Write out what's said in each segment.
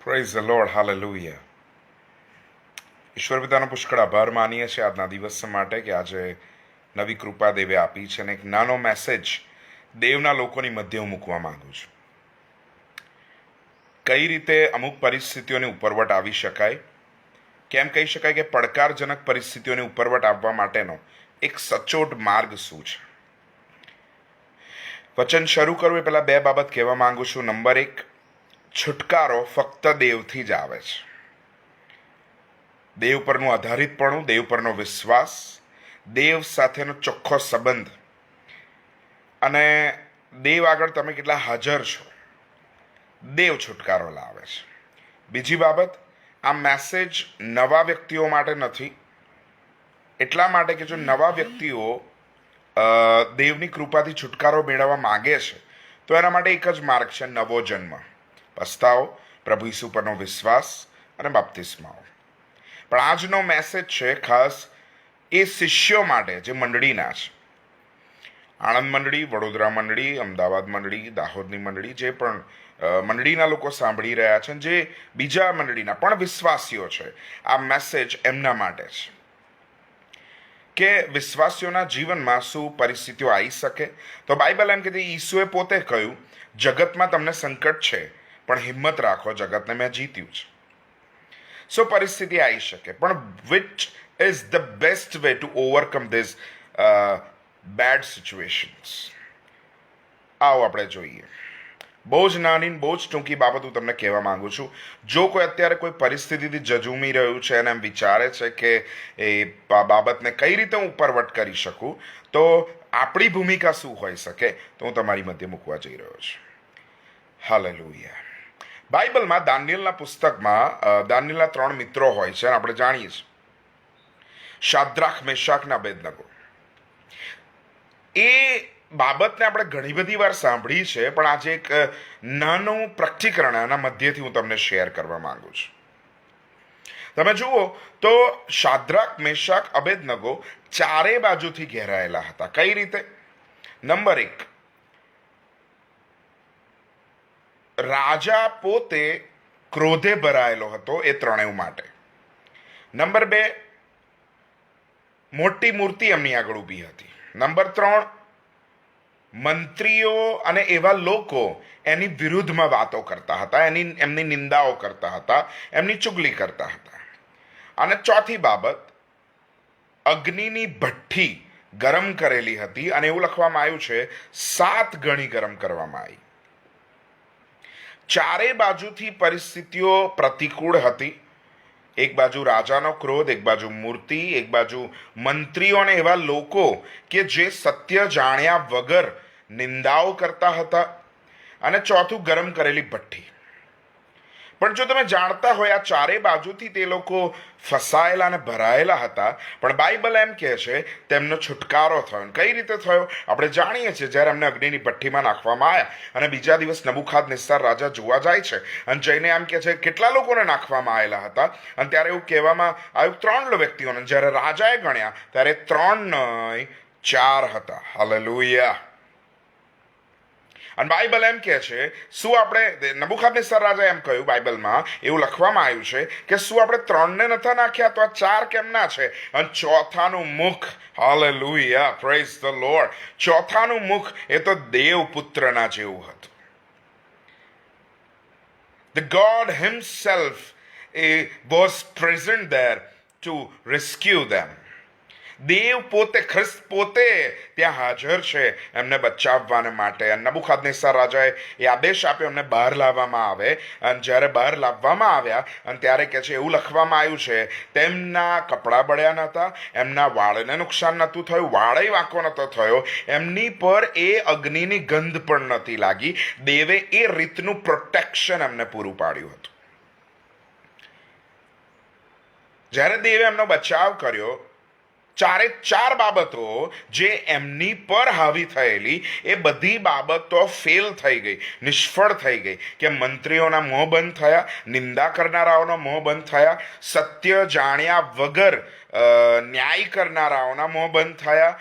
Praise the lord, hallelujah. ઈશ્વર પિતાનો પુષ્કળ આભાર માનીએ છીએ આજના દિવસ માટે કે આજે નવી કૃપા દેવે આપી છે અને એક નાનો મેસેજ દેવના લોકોની મધ્ય હું મૂકવા માંગુ છું. કઈ રીતે અમુક પરિસ્થિતિઓની ઉપરવટ આવી શકાય, કેમ કહી શકાય કે પડકારજનક પરિસ્થિતિઓની ઉપરવટ આવવા માટેનો એક સચોટ માર્ગ શું છે. વચન શરૂ કરવું એ પહેલાં બે બાબત કહેવા માંગુ છું. નંબર એક, છુટકારો ફક્ત દેવથી જ આવે છે. દેવ પરનું આધારિતપણું, દેવ પરનો વિશ્વાસ, દેવ સાથેનો ચોખ્ખો સંબંધ અને દેવ આગળ તમે કેટલા હાજર છો, દેવ છુટકારો લાવે છે. બીજી બાબત, આ મેસેજ નવા વ્યક્તિઓ માટે નથી. એટલા માટે કે જો નવા વ્યક્તિઓ દેવની કૃપાથી છુટકારો મેળવવા માગે છે તો એના માટે એક જ માર્ગ છે, નવો જન્મ, પસ્તાવો, પ્રભુ ઈસુ પરનો વિશ્વાસ અને બાપ્તિસ્માઓ. પણ આજનો મેસેજ છે ખાસ એ શિષ્યો માટે જે મંડળીના છે. આણંદ મંડળી, વડોદરા મંડળી, અમદાવાદ મંડળી, દાહોદની મંડળી, જે પણ મંડળીના લોકો સાંભળી રહ્યા છે, જે બીજા મંડળીના પણ વિશ્વાસીઓ છે, આ મેસેજ એમના માટે છે કે વિશ્વાસીઓના જીવનમાં શું પરિસ્થિતિઓ આવી શકે. તો બાઇબલ એમ કહેતી, ઈસુએ પોતે કહ્યું, જગતમાં તમને સંકટ છે પણ હિંમત રાખો, જગતને મેં જીત્યું છે. સો પરિસ્થિતિ આવી શકે, પણ which is the best way to overcome this bad situations, આવો આપણે જોઈએ. બહુ જ નાની, બહુ જ ટૂંકી બાબત હું તમને કહેવા માંગુ છું. જો કોઈ અત્યારે કોઈ પરિસ્થિતિથી જજુમી રહ્યું છે અને એમ વિચારે છે કે એ બાબતને કઈ રીતે હું ઉપરવટ કરી શકું, તો આપણી ભૂમિકા શું હોઈ શકે, તો હું તમારી મધ્ય મૂકવા જઈ રહ્યો છું. હાલેલુયા. બાઇબલમાં દાનિયેલના પુસ્તકમાં દાનિયેલના 3 મિત્રો હોય છે અને આપણે જાણીએ છીએ, શાદ્રાખ, મેશાક અને અબેદનગો. એ બાબતને આપણે ઘણી બધી વાર સાંભળી છે, પણ આજે એક નાનું પ્રકટીકરણ આના મધ્યથી હું તમને શેર કરવા માંગુ છું. તમે જુઓ તો શાદ્રાખ, મેશાક, અબેદનગો ચારે બાજુથી ઘેરાયેલા હતા. કઈ રીતે? નંબર 1, રાજા પોતે ક્રોધે ભરાયેલો હતો એ ત્રણેય માટે. નંબર 2, મોટી મૂર્તિ એમની આગળ ઊભી હતી. નંબર 3, મંત્રીઓ અને એવા લોકો એની વિરુદ્ધમાં વાતો કરતા હતા, એમની નિંદાઓ કરતા હતા, એમની ચુગલી કરતા હતા. અને ચોથી બાબત, અગ્નિની ભઠ્ઠી ગરમ કરેલી હતી અને એવું લખવામાં આવ્યું છે 7 ગણી ગરમ કરવામાં આવી. ચારે બાજુથી પરિસ્થિતિઓ પ્રતિકૂળ હતી. એક બાજુ રાજાનો ક્રોધ, એક બાજુ મૂર્તિ, એક બાજુ મંત્રીઓ અને એવા લોકો કે જે સત્ય જાણ્યા વગર નિંદાઓ કરતા હતા, અને ચોથું, ગરમ કરેલી ભઠ્ઠી. પણ જો તમે જાણતા હોય આ ચારે બાજુથી તે લોકો ફસાયેલા અને ભરાયેલા હતા, પણ બાઇબલ એમ કહે છે તેમનો છુટકારો થયો. કઈ રીતે થયો? આપણે જાણીએ છીએ, જ્યારે એમને અગ્નિની ભઠ્ઠીમાં નાખવામાં આવ્યા અને બીજા દિવસ નબુખાદનેસ્સાર રાજા જોવા જાય છે અને જઈને એમ કહે છે કેટલા લોકોને નાખવામાં આવેલા હતા, અને ત્યારે એવું કહેવામાં આવ્યું 3 વ્યક્તિઓને. જ્યારે રાજાએ ગણ્યા ત્યારે 3 નહીં 4 હતા. હાલેલુયા. અને બાઇબલ એમ કહે છે, શું આપણે, નબુખાદનેસ્સાર રાજા એમ કહ્યું, બાઇબલમાં એવું લખવામાં આવ્યું છે કે શું આપણે 3ને નતા નાખ્યા, તો આ 4 કેમના છે? અને ચોથાનું મુખ, હાલેલુયા, પ્રેઝ ધ લોર્ડ, ચોથાનું મુખ એ તો દેવપુત્રના જેવું હતું. The God himself was present there to rescue them. દેવ પોતે, ખ્રિસ્ત પોતે ત્યાં હાજર છે એમને બચાવવાને માટે. અને નબુખાદનેસ્સાર રાજાએ એ આદેશ આપ્યો એમને બહાર લાવવામાં આવે. અને જ્યારે બહાર લાવવામાં આવ્યા અને ત્યારે કહે છે, એવું લખવામાં આવ્યું છે, તેમના કપડાં બળ્યા નહોતા, એમના વાળને નુકસાન નહોતું થયું, વાળય વાંકો નહોતો થયો, એમની પર એ અગ્નિની ગંધ પણ નહોતી લાગી. દેવે એ રીતનું પ્રોટેક્શન એમને પૂરું પાડ્યું હતું. જ્યારે દેવે એમનો બચાવ કર્યો, ચારે ચાર બાબતો જે એમની પર હાવી થયેલી એ બધી બાબતો ફેલ થઈ ગઈ, નિષ્ફળ થઈ ગઈ. કે મંત્રીઓના મોં બંધ થયા, નિંદા કરનારાઓના મોં બંધ થયા, સત્ય જાણ્યા વગર ન્યાય કરનારાઓના મોં બંધ થયા,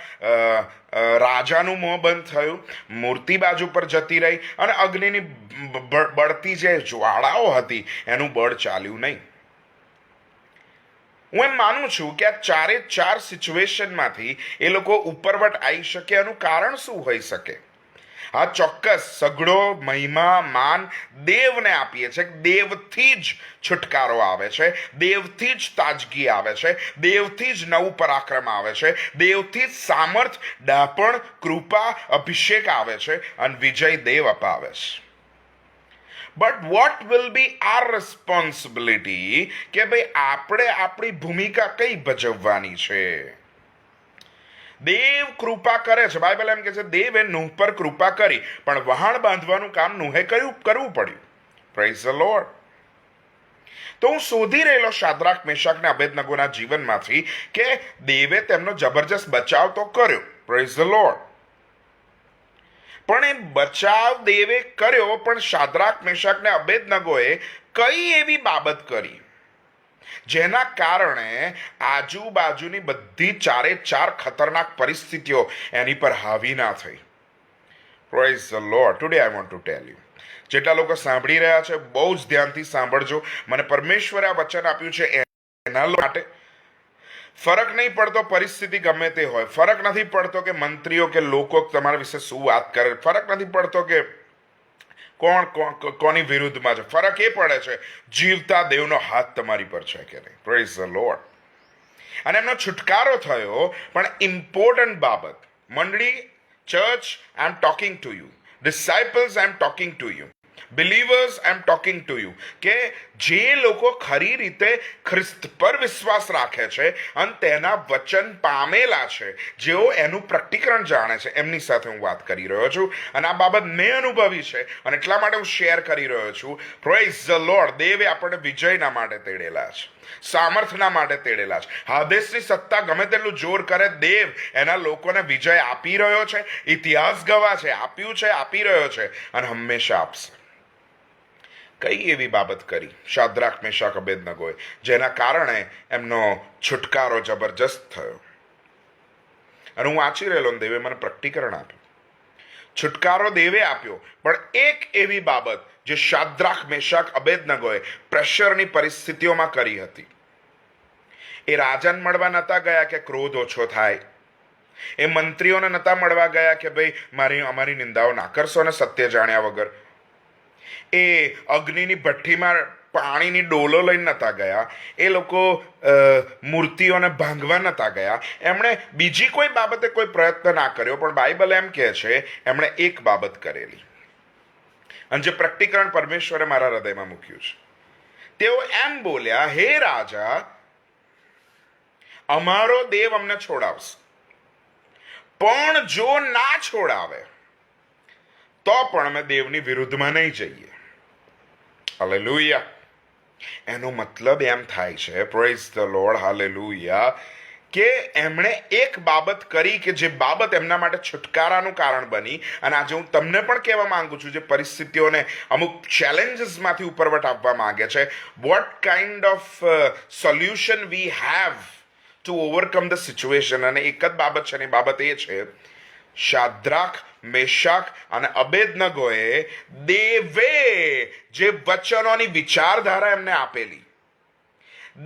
રાજાનું મોં બંધ થયું, મૂર્તિ બાજુ પર જતી રહી અને અગ્નિની બળતી જે જ્વાળાઓ હતી એનું બળ ચાલ્યું નહીં. હું એમ માનું છું કે આ ચારે ચાર સિચ્યુએશનમાંથી એ લોકો ઉપરવટ આવી શકે. એનું કારણ શું હોઈ શકે? આ ચોક્કસ સઘળો મહિમા માન દેવને આપીએ છે. દેવથી જ છુટકારો આવે છે, દેવથી જ તાજગી આવે છે, દેવથી જ નવું પરાક્રમ આવે છે, દેવથી જ સામર્થ, ડાપણ, કૃપા, અભિષેક આવે છે અને વિજય દેવ અપાવે છે. But what will be our responsibility કે ભાઈ આપણે આપણી ભૂમિકા કઈ ભજવવાની છે? દેવ કૃપા કરે છે. બાઇબલ એમ કે છે દેવે નૂહ પર કૃપા કરી, પણ વહાણ બાંધવાનું કામ નૂહે કરવું પડ્યું. Praise the lord. તો હું શોધી રહેલો શાદ્રાક, મેશાક ને અબેદનગોના જીવનમાંથી કે દેવે તેમનો જબરજસ્ત બચાવ તો કર્યો. Praise the lord. પણ એ બચાવ દેવે કર્યો, પણ શાદ્રાક, મેશાક ને અબેદનગોએ કઈ એવી બાબત કરી જેના કારણે આજુબાજુની બધી ચારે ચાર ખતરનાક પરિસ્થિતિઓ એની પર હાવી ના થઈ? Praise the lord. Today I want to tell you, જેટલા લોકો સાંભળી રહ્યા છે બહુ જ ધ્યાનથી સાંભળજો. મને પરમેશ્વરે આ વચન આપ્યું છે એના માટે. ફરક નહીં પડતો પરિસ્થિતિ ગમે તે હોય, ફરક નથી પડતો કે મંત્રીઓ કે લોકો તમારા વિશે શું વાત કરે, ફરક નથી પડતો કે કોની વિરુદ્ધમાં છે. ફરક એ પડે છે જીવતા દેવનો હાથ તમારી પર છે કે નહીં. Praise the lord. અને એમનો છુટકારો થયો. પણ ઇમ્પોર્ટન્ટ બાબત, મંડળી, church, I am talking to you. Disciples, I am talking to you. Believers, I am talking to you. કે જે લોકો ખરી રીતે ખ્રિસ્ત પર વિશ્વાસ રાખે છે અને તેના વચન પામેલા છે, જેઓ એનું પ્રકટીકરણ જાણે છે, એમની સાથે હું વાત કરી રહ્યો છું. અને આ બાબત મેં અનુભવી છે અને એટલા માટે હું શેર કરી રહ્યો છું. Praise the lord. દેવે આપણને વિજયના માટે તેડેલા છે, સામર્થના માટે તેડેલા છે. હાદેસની સત્તા ગમે તેટલું જોર કરે, દેવ એના લોકોને વિજય આપી રહ્યો છે. ઇતિહાસ ગવા છે, આપ્યું છે, આપી રહ્યો છે અને હંમેશા આપશે. કઈ એવી બાબત કરી શાદ્રાક, મેશાક, અબેદનગોએ જેના કારણે એમનો છુટકારો જબરજસ્ત થયો? અને હું વાંચી રહેલો, દેવે મને પ્રકટીકરણ આપ્યું. છુટકારો દેવે આપ્યો, પણ એક એવી બાબત જે શાદ્રાક, મેશાક, અબેદનગોએ પ્રેશરની પરિસ્થિતિઓમાં કરી હતી. એ રાજાને મળવા નતા ગયા કે ક્રોધ ઓછો થાય. એ મંત્રીઓને નતા મળવા ગયા કે ભાઈ અમારી નિંદાઓ ના કરશો ને સત્ય જાણ્યા વગર. એ અગ્નિની ભઠ્ઠીમાં પાણીની ડોલો લઈને નતા ગયા. એ લોકો મૂર્તિઓને ભાંગવા નતા ગયા. એમણે બીજી કોઈ બાબતે કોઈ પ્રયત્ન ના કર્યો. પણ બાઇબલ એમ કહે છે એમણે એક બાબત કરેલી, અને જે પ્રકટીકરણ પરમેશ્વરે મારા હૃદયમાં મૂક્યું છે. તેઓ એમ બોલ્યા, હે રાજા, અમારો દેવ અમને છોડાવશે, પણ જો ના છોડાવે તો પણ અમે દેવની વિરુદ્ધમાં નહીં જઈએ. હાલેલુયા. એનો મતલબ એમ થાય છે, પ્રેઝ ધ લોર્ડ, હાલેલુયા, કે એમણે એક બાબત કરી કે જે બાબત એમના માટે છુટકારાનું કારણ બની. અને આજે હું તમને પણ કહેવા માંગુ છું, જે પરિસ્થિતિઓને અમુક ચેલેન્જીસમાંથી ઉપરવટ આવવા માંગે છે, what kind of solution we have to overcome the situation. અને એક જ બાબત છે, અને એ બાબત એ છે, શાદ્રાક, મેશાક અને અબેદનગોએ દેવે જે વચનોની વિચારધારા એમને આપેલી,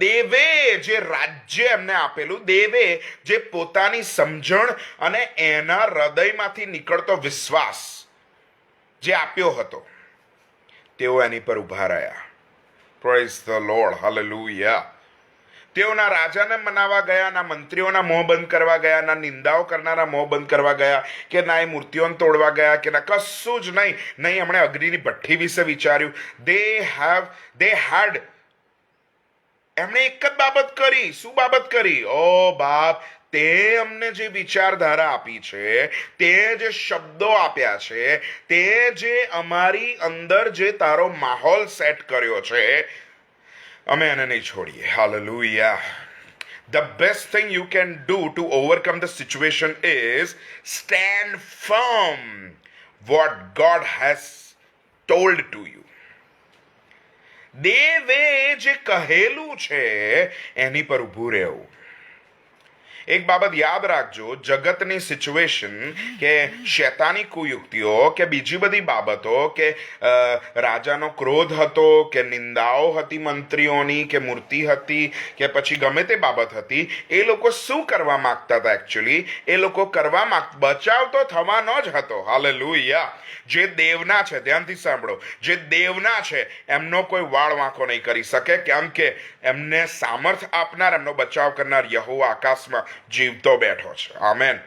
દેવે જે રાજ્ય એમને આપેલું, દેવે જે પોતાની સમજણ અને એના હૃદયમાંથી નીકળતો વિશ્વાસ જે આપ્યો હતો, તેઓ એની પર ઉભા રહ્યા. Praise the lord, hallelujah. તેઓના રાજાને મનાવા ગયા, ના મંત્રીઓના મોં બંધ કરવા ગયા, ના નિંદાઓ કરનારા મોં બંધ કરવા ગયા, કે ના એ મૂર્તિઓને તોડવા ગયા, કે ના કશું જ નહીં. એમણે અગ્નિની ભઠ્ઠી વિશે વિચાર્યું. એમણે એક જ બાબત કરી. શું બાબત કરી? ઓ બાપ, તે અમને જે વિચારધારા આપી છે, તે જે શબ્દો આપ્યા છે, તે જે અમારી અંદર જે તારો માહોલ સેટ કર્યો છે, અમે એને નહીં છોડીએ. Hallelujah. The best thing you can do to overcome the situation is stand firm what God has told to you. દેવે જે કહેલું છે એની પર ઊભું રહેવું. એક બાબત યાદ રાખજો, જગતની સિચ્યુએશન કે શૈતાની કુયુક્તિઓ કે બીજી બધી બાબતો કે રાજાનો ક્રોધ હતો કે નિંદાઓ હતી મંત્રીઓની કે મૂર્તિ હતી કે પછી ગમે તે બાબત હતી, એ લોકો શું કરવા માંગતા હતા? એકચ્યુઅલી એ લોકો બચાવ તો થવાનો જ હતો. હાલેલુયા. જે દેવના છે, ધ્યાનથી સાંભળો, જે દેવના છે એમનો કોઈ વાળ વાંકો નહીં કરી શકે, કેમ કે એમને સામર્થ આપનાર, એમનો બચાવ કરનાર યહોવા આકાશમાં જીવતો બેઠો છે. આમેન.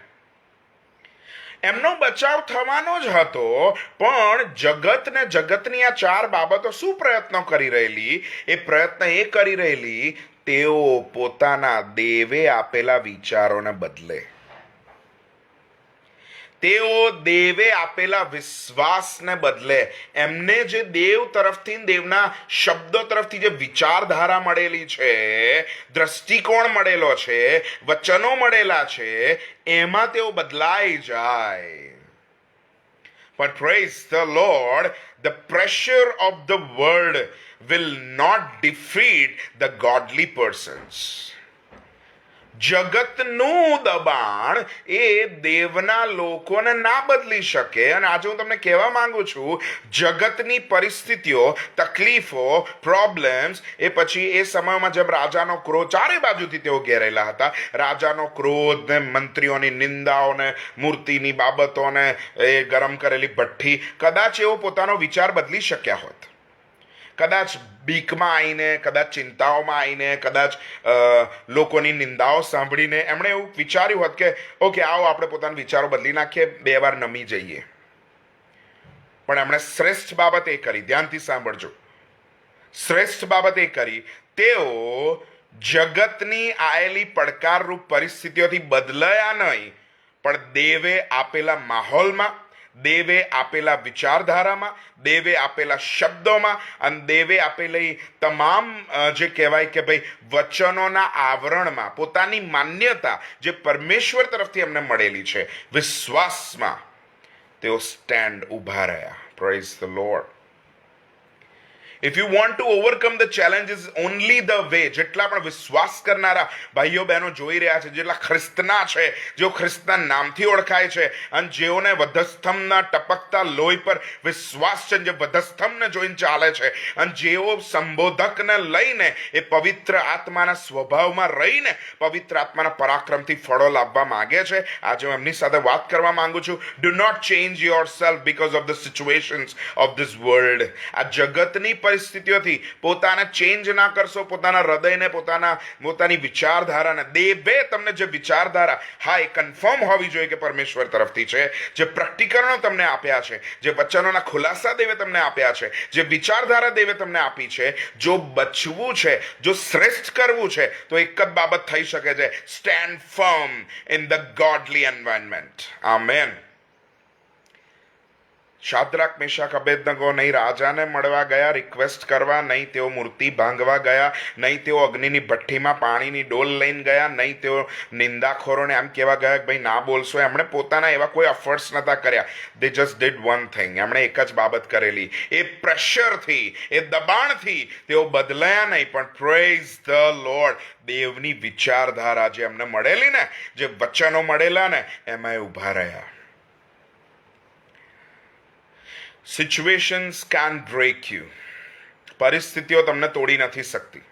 એમનો બચાવ થવાનો જ હતો, પણ જગત ને જગતની આ ચાર બાબતો શું પ્રયત્નો કરી રહેલી? એ પ્રયત્ન એ કરી રહેલી, તેઓ પોતાના દેવે આપેલા વિચારોને બદલે, તેઓ દેવે આપેલા વિશ્વાસને બદલે, એમને જે દેવ તરફથી, દેવના શબ્દો તરફથી જે વિચારધારા મળેલી છે, દ્રષ્ટિકોણ મળેલો છે, વચનો મળેલા છે, એમાં તેઓ બદલાઈ જાય. પણ praise the Lord, the pressure of the world will not defeat the godly persons. જગતનું દબાણ એ દેવના લોકોને ના બદલી શકે. અને આજે હું તમને કહેવા માંગુ છું, જગતની પરિસ્થિતિઓ, તકલીફો, પ્રોબ્લેમ્સ, એ પછી એ સમયમાં જેમ રાજાનો ક્રોધ, ચારે બાજુથી તેઓ ઘેરેલા હતા, રાજાનો ક્રોધ ને મંત્રીઓની નિંદાઓને, મૂર્તિની બાબતોને, એ ગરમ કરેલી ભઠ્ઠી, કદાચ એવો પોતાનો વિચાર બદલી શક્યા હોત. કદાચ બીકમાં આવીને, કદાચ ચિંતાઓમાં આવીને, કદાચ લોકોની નિંદાઓ સાંભળીને એમણે એવું વિચાર્યું હોત કે ઓકે, આવો આપણે પોતાના વિચારો બદલી નાખીએ, 2 વાર નમી જઈએ. પણ એમણે શ્રેષ્ઠ બાબત એ કરી, ધ્યાનથી સાંભળજો, શ્રેષ્ઠ બાબત એ કરી, તેઓ જગતની આયેલી પડકારરૂપ પરિસ્થિતિઓથી બદલાયા નહીં, પણ દેવે આપેલા માહોલમાં, દેવે આપેલા વિચારધારામાં, દેવે આપેલા શબ્દોમાં અને દેવે આપેલી તમામ જે કહેવાય કે ભાઈ વચનોના આવરણમાં પોતાની માન્યતા જે પરમેશ્વર તરફથી એમને મળેલી છે, વિશ્વાસમાં તેઓ સ્ટેન્ડ ઊભા રહ્યા. Praise the lord. If you want to overcome the challenges, only the way, જેટલા પણ વિશ્વાસ કરનારા ભાઈઓ બહેનો જોઈ રહ્યા છે, જેટલા ખ્રિસ્તના છે, જેઓ ખ્રિસ્તના નામથી ઓળખાય છે, અને જેઓને વધસ્તંભના ટપકતા લોહી પર વિશ્વાસ છે, જે વધસ્તંભને જોઈને ચાલે છે, અને જેઓ સંબોધકને લઈને એ પવિત્ર આત્માના સ્વભાવમાં રહીને પવિત્ર આત્માના પરાક્રમથી ફળો લાવવા માંગે છે, આજે હું એમની સાથે વાત કરવા માંગુ છું. Do not change yourself because of the situations of this world. આ જગતની પરિસ્થિતિઓથી પોતાને ચેન્જ ના કરશો, પોતાના હૃદયને, પોતાની વિચારધારાને. દેવે તમને જે વિચારધારા, હા, એ કન્ફર્મ હોવી જોઈએ કે પરમેશ્વર તરફથી છે, જે પ્રકટીકરણો તમને આપ્યા છે, જે વચનોના ખુલાસા દેવે તમને આપ્યા છે, જે વિચારધારા દેવે તમને આપી છે, જો બચવું છે, જો શ્રેષ્ઠ કરવું છે, તો એક જ બાબત થઈ શકે છે, stand firm in the godly environment. Amen. Shadrach, Meshach, Abednego નહીં રાજાને મળવા ગયા રિક્વેસ્ટ કરવા, નહીં તેઓ મૂર્તિ ભાંગવા ગયા, નહીં તેઓ અગ્નિની ભઠ્ઠીમાં પાણીની ડોલ લઈને ગયા, નહીં તેઓ નિંદાખોરોને એમ કહેવા ગયા કે ભાઈ ના બોલશો. એમણે પોતાના એવા કોઈ એફર્ટ્સ નતા કર્યા. દે જસ્ટ ડીડ વન થિંગ. એમણે એક જ બાબત કરેલી. એ પ્રેશરથી, એ દબાણથી તેઓ બદલાયા નહીં, પણ પ્રેઝ ધ લોર્ડ, દેવની વિચારધારા જે એમને મળેલી ને, જે વચનો મળેલા ને, એમાં ઊભા રહ્યા. Situations can break you. પરિસ્થિતિઓ તમને તોડી નથી શકતી.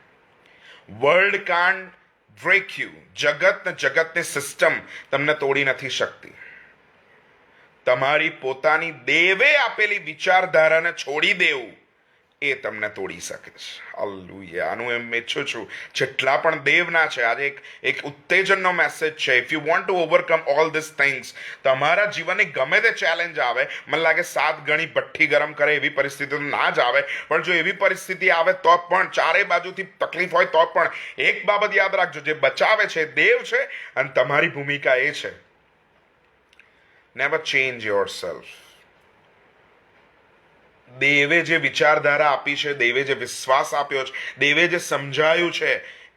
World can't break you. જગતની સિસ્ટમ તમને તોડી નથી શકતી. તમારી પોતાની દેવે આપેલી વિચારધારાને છોડી દેવું, એ તમને તોડી શકે છે. હાલેલુયા. આનું એમ ઈચ્છું છું જેટલા પણ દેવના છે, આજે એક ઉત્તેજનનો મેસેજ છે. If you want to overcome all this things, તમારા જીવનની ગમે તે ચેલેન્જ આવે, મને લાગે 7 ગણી ભઠ્ઠી ગરમ કરે એવી પરિસ્થિતિ ના જ આવે, પણ જો એવી પરિસ્થિતિ આવે તો પણ, ચારે બાજુથી તકલીફ હોય તો પણ, એક બાબત યાદ રાખજો, જે બચાવે છે દેવ છે, અને તમારી ભૂમિકા એ છે, નેવર ચેન્જ યોરસેલ્ફ. દેવે જે વિચારધારા આપી છે, દેવે જે વિશ્વાસ આપ્યો છે, દેવે જે સમજાયું છે,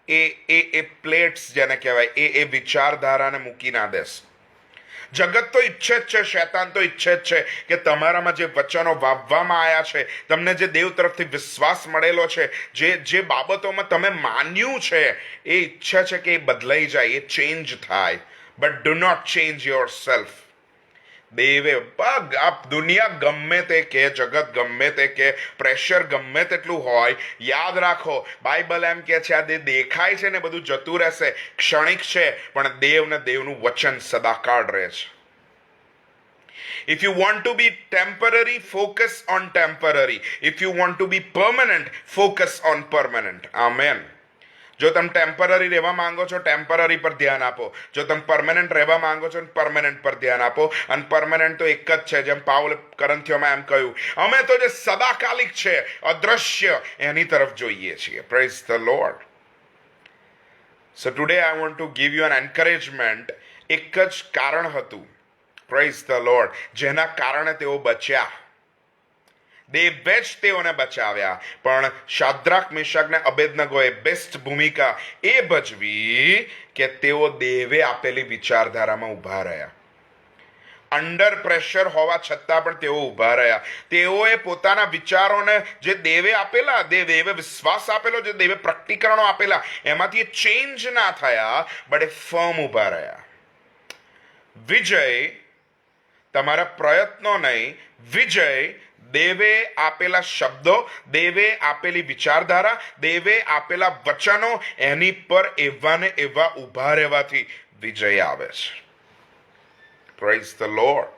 એ પ્લેટ્સ જેને કહેવાય એ વિચારધારાને મૂકી ના દેશો. જગત તો ઈચ્છે જ છે, શૈતાન તો ઈચ્છે જ છે કે તમારામાં જે વચનો વાવવામાં આવ્યા છે, તમને જે દેવ તરફથી વિશ્વાસ મળેલો છે, જે બાબતોમાં તમે માન્યું છે, એ ઈચ્છે છે કે એ બદલાઈ જાય, એ ચેન્જ થાય. But do not change yourself. દેવે આ દુનિયા ગમે તે કે, જગત ગમે તે કે, પ્રેશર ગમે તેટલું હોય, યાદ રાખો બાઇબલ એમ કે છે આ દેખાય છે ને બધું જતું રહેશે, ક્ષણિક છે, પણ દેવ ને દેવનું વચન સદાકાળ રહે છે. If you want to be temporary, focus on temporary. If you want to be permanent, focus on permanent. Amen. જો તમે ટેમ્પરરી રહેવા માંગો છો, ટેમ્પરરી પર ધ્યાન આપો. જો તમે પરમેનન્ટ રહેવા માંગો છો, પરમેનન્ટ પર ધ્યાન આપો. અને પરમેનન્ટ તો એક જ છે, જેમ પાઉલ કરંથીઓમાં એમ કહ્યું, અમે તો જે સદાકાલિક છે, અદ્રશ્ય, એની તરફ જોઈએ છીએ. Praise the lord. So today I want to give you an encouragement. એક જ કારણ હતું, પ્રેઝ ધ લોર્ડ, જેના કારણે તેઓ બચ્યા. દેવે જ તેઓને બચાવ્યા. પણ શાદ્રાક, મેશક ને અબેદનગોએ બેસ્ટ ભૂમિકા એ ભજવી કે તેઓ દેવે આપેલી વિચારધારામાં ઊભા રહ્યા. અંડર પ્રેશર હોવા છતાં પણ તેઓ ઊભા રહ્યા. તેઓએ પોતાના વિચારોને જે દેવે આપેલા, દેવે વિશ્વાસ આપેલો, જે દેવે પ્રકટીકરણો આપેલા, એમાંથી એ ચેન્જ ના થયા, બટ એ ફર્મ ઊભા રહ્યા. વિજય તમારા પ્રયત્નો નહીં, વિજય દેવે આપેલા શબ્દો, દેવે આપેલી વિચારધારા, દેવે આપેલા વચનો, એની પર એવા ને એવા ઊભા રહેવાથી વિજય આવે છે. Praise the lord.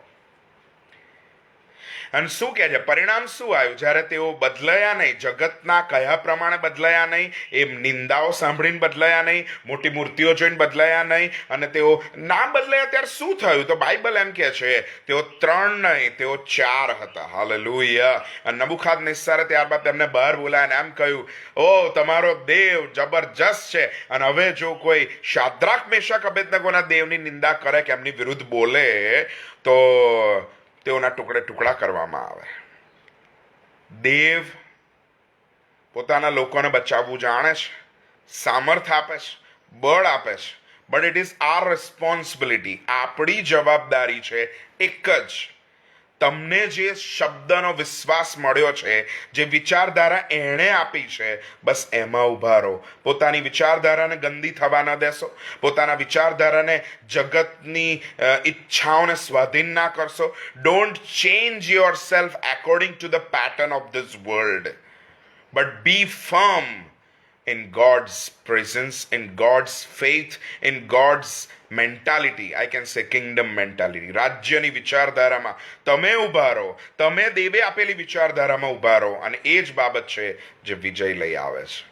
અને શું કહે છે, પરિણામ શું આવ્યું? જ્યારે તેઓ બદલાયા નહીં, જગતના કયા પ્રમાણે બદલાયા નહીં, એ નિંદાઓ સાંભળીને બદલાયા નહીં, મોટી મૂર્તિઓ જોઈને બદલાયા નહીં, અને તેઓ ના બદલાયા ત્યારે શું થયું? તો બાઇબલ એમ કે છે તેઓ 3 નહીં, તેઓ 4 હતા. હાલેલુયા. અને નબુખાદનેસ્સરે ત્યારબાદ તેમને બહાર બોલાવીને એમ કહ્યું, ઓ તમારો દેવ જબરજસ્ત છે, અને હવે જો કોઈ શાદ્રાક, મેશક, અબેદનગોના દેવની નિંદા કરે કે એમની વિરુદ્ધ બોલે તો તેઓના ટુકડે ટુકડા કરવામાં આવે. દેવ પોતાના લોકોને બચાવવું જાણે છે, સામર્થ આપે છે, બળ આપે છે, but it is our responsibility. આપણી જવાબદારી છે એક જ, તમને જે શબ્દનો વિશ્વાસ મળ્યો છે, જે વિચારધારા એણે આપી છે, બસ એમાં ઊભા રહો. પોતાની વિચારધારાને ગંદી થવા ન દેશો. પોતાના વિચારધારાને જગતની ઈચ્છાઓને સ્વાધીન ના કરશો. Don't change yourself according to the pattern of this world, but be firm in God's presence, in God's faith, in God's mentality. I can say kingdom mentality. રાજ્યની વિચારધારામાં તમે ઊભા રહો, તમે દેવે આપેલી વિચારધારામાં ઊભા રહો, અને એ જ બાબત છે જે વિજય લઈ આવે છે.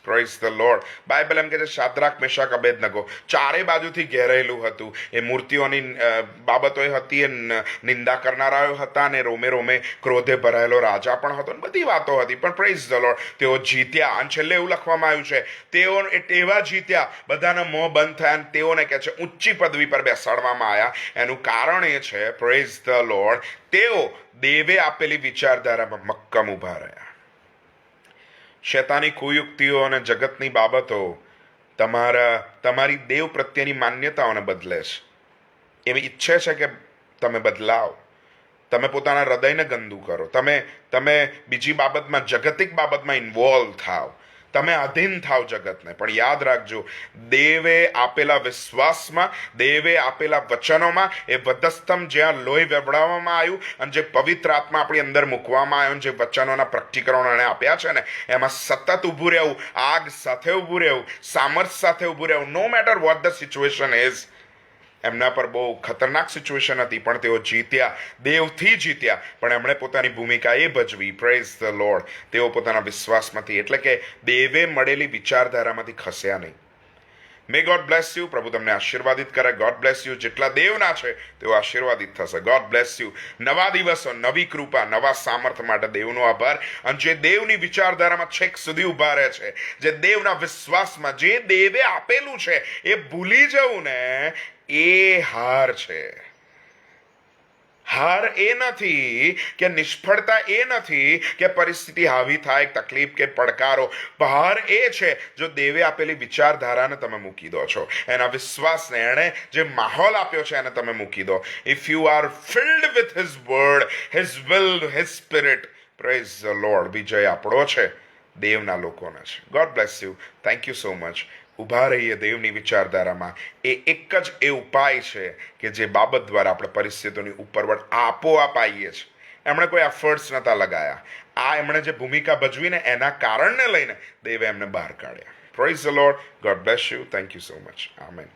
Praise the lord. બાઇબલ એમ કે છે શાદ્રાક, મેશક, અબેદનગો ચારે બાજુથી ઘેરાયેલું હતું. એ મૂર્તિઓની બાબતો હતી, એ નિંદા કરનારાઓ હતા, અને રોમે રોમે ક્રોધે ભરાયેલો રાજા પણ હતો, ને બધી વાતો હતી. પણ પ્રેઝ ધ લોર્ડ, તેઓ જીત્યા. અને છેલ્લે એવું લખવામાં આવ્યું છે, તેઓ એવા જીત્યા, બધાના મોં બંધ થયા, અને તેઓને કહે છે ઊંચી પદવી પર બેસાડવામાં આવ્યા. એનું કારણ એ છે, પ્રેઝ ધ લોર્ડ, તેઓ દેવે આપેલી વિચારધારામાં મક્કમ ઊભા રહ્યા. શૈતાની કુયુક્તિઓ અને જગતની બાબતો તમારી દેવ પ્રત્યેની માન્યતાઓને બદલે છે. એવી ઈચ્છે છે કે તમે બદલાવ, તમે પોતાના હૃદયને ગંદુ કરો, તમે બીજી બાબતમાં, જગતિક બાબતમાં ઇન્વોલ્વ થાવ, તમે આધીન થાવ જગતને. પણ યાદ રાખજો, દેવે આપેલા વિશ્વાસમાં, દેવે આપેલા વચનોમાં, એ વધસ્તંભ જ્યાં લોહી વેવડાવવામાં આવ્યું, અને જે પવિત્ર આત્મા આપણી અંદર મૂકવામાં આવ્યો, જે વચનોના પ્રકટીકરણો એને આપ્યા છે ને, એમાં સતત ઊભું રહેવું, આગ સાથે ઊભું રહેવું, સામર્થ સાથે ઊભું રહેવું, no matter what the situation is. એમના પર બહુ ખતરનાક સિચ્યુએશન હતી, પણ તેઓ જીત્યા, દેવથી જીત્યા, પણ એમણે પોતાની ભૂમિકા એ ભજવી. Praise the lord. તેઓ પોતાના વિશ્વાસમાંથી, એટલે કે દેવે મળેલી વિચારધારામાંથી ખસ્યા નહીં. મે ગોડ બ્લેસ યુ. પ્રભુ તમને આશીર્વાદિત કરે. God bless you. જેટલા દેવના છે તેઓ આશીર્વાદિત થશે. God bless you. નવા દિવસો, નવી કૃપા, નવા સામર્થ માટે દેવનો આભાર. અને જે દેવની વિચારધારામાં છેક સુધી ઊભા રહે છે, જે દેવના વિશ્વાસમાં, જે દેવે આપેલું છે, એ ભૂલી જવું ને, એ હાર છે. હાર એ નથી કે નિષ્ફળતા એ નથી કે પરિસ્થિતિ હાવી થાય, તકલીફ કે પડકારો. હાર એ છે જો દેવે આપેલી વિચારધારાને તમે મૂકી દો છો, એના વિશ્વાસને, એણે જે માહોલ આપ્યો છે એને તમે મૂકી દો. If you are filled with his word, his will, his spirit, praise the lord. વિજય આપણો છે, દેવના લોકોને છે. God bless you. Thank you so much. ઊભા રહીએ દેવની વિચારધારામાં. એ એક જ એ ઉપાય છે કે જે બાબત દ્વારા આપણે પરિસ્થિતિઓની ઉપરવટ આપોઆપ આવીએ છીએ. એમણે કોઈ એફર્ટ્સ નહોતા લગાયા. આ એમણે જે ભૂમિકા ભજવીને એના કારણને લઈને દેવે એમને બહાર કાઢ્યા. Praise the lord. God bless you. Thank you so much. Amen.